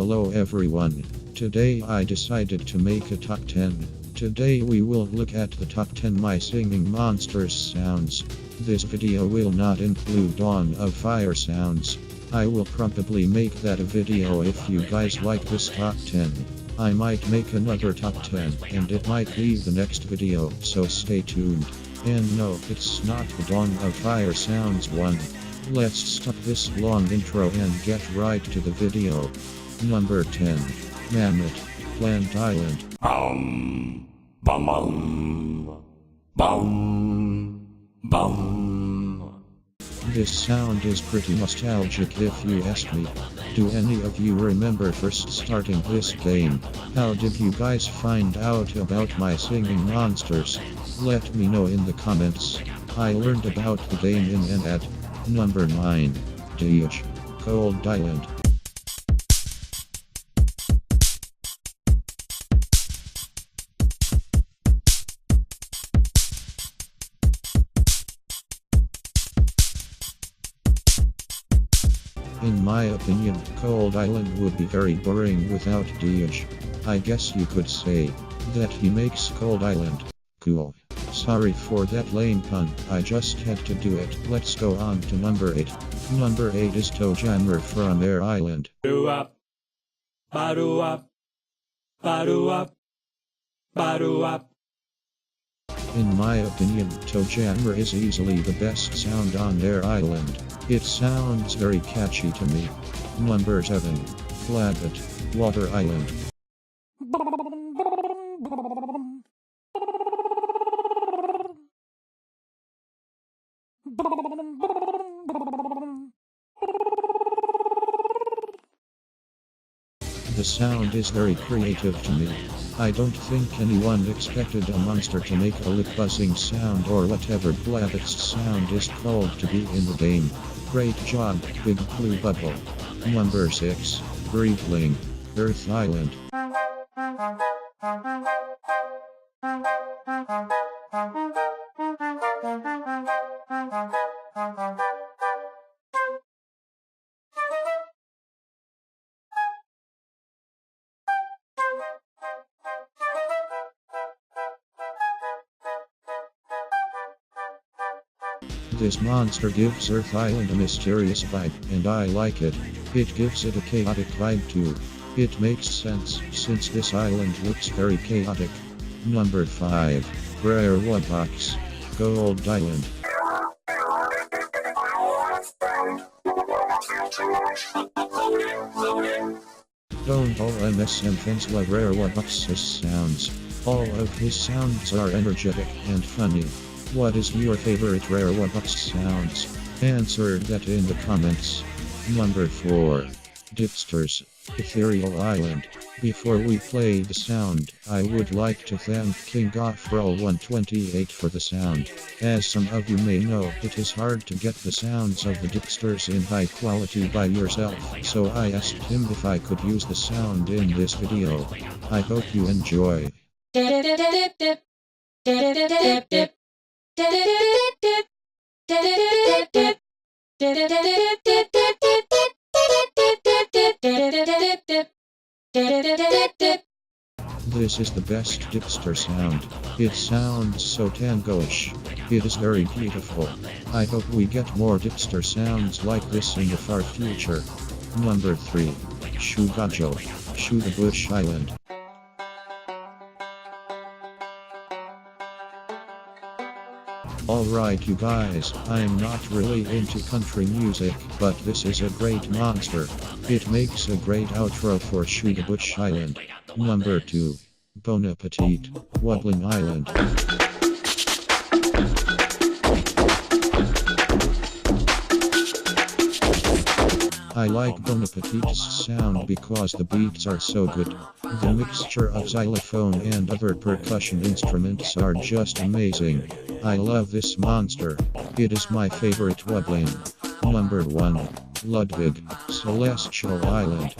Hello everyone. Today I decided to make a top 10. Today we will look at the top 10 my singing monsters sounds. This video will not include Dawn of Fire sounds. I will probably make that a video if you guys like this top 10. I might make another top 10 and it might be the next video, so stay tuned. And no, it's not the Dawn of Fire sounds one. Let's stop this long intro and get right to the video. Number 10. Mammoth, Plant Island. Bum, bum, bum, bum. This sound is pretty nostalgic if you ask me. Do any of you remember first starting this game? How did you guys find out about my singing monsters? Let me know in the comments. I learned about the game in an ad. Number 9. Deedge, Cold Island. In my opinion, Cold Island would be very boring without Deedge. I guess you could say that he makes Cold Island cool. Sorry for that lame pun, I just had to do it. Let's go on to number 8. Number 8 is Tojammer from Air Island. Badu-up, badu-up, badu-up, badu-up. In my opinion, Tojammer is easily the best sound on Air Island. It sounds very catchy to me. Number 7. Blabbit, Water Island. The sound is very creative to me. I don't think anyone expected a monster to make a lip buzzing sound or whatever Blabbit's sound is called to be in the game. Great job, Big Blue Bubble. Number 6. Reedling, Earth Island. This monster gives Earth Island a mysterious vibe, and I like it. It gives it a chaotic vibe too. It makes sense, since this island looks very chaotic. Number 5. Rare Wubbox, Gold Island. Don't all MSM fans love Rare Wubbox's sounds. All of his sounds are energetic and funny. What is your favorite Rare Wubbox sounds? Answer that in the comments. Number 4. Dipsters, Ethereal Island. Before we play the sound, I would like to thank King Offroll 128 for the sound. As some of you may know, it is hard to get the sounds of the Dipsters in high quality by yourself, so I asked him if I could use the sound in this video. I hope you enjoy. This is the best Dipster sound. It sounds so tango-ish. It is very beautiful. I hope we get more Dipster sounds like this in the far future. Number 3. Shugajo, Shugabush Island. Alright you guys, I'm not really into country music, but this is a great monster. It makes a great outro for Shugabush Island. Number 2. Bona-Petite, Wublin Island. I like Bona-Petite's sound because the beats are so good. The mixture of xylophone and other percussion instruments are just amazing. I love this monster. It is my favorite Wublin. Number 1. Loodvigg, Celestial Island.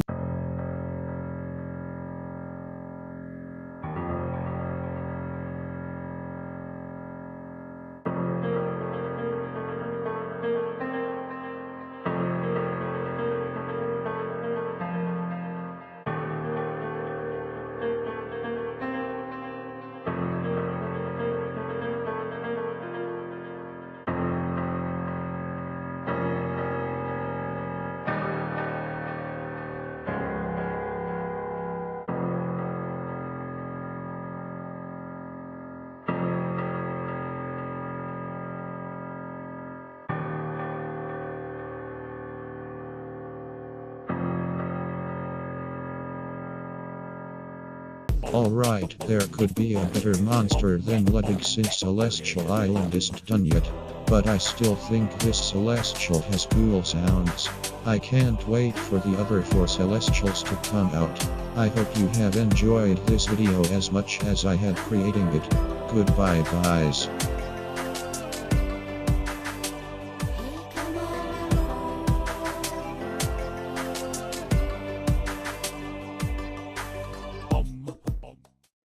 Alright, there could be a better monster than Loodvigg since Celestial Island isn't done yet. But I still think this Celestial has cool sounds. I can't wait for the other 4 Celestials to come out. I hope you have enjoyed this video as much as I had creating it. Goodbye guys.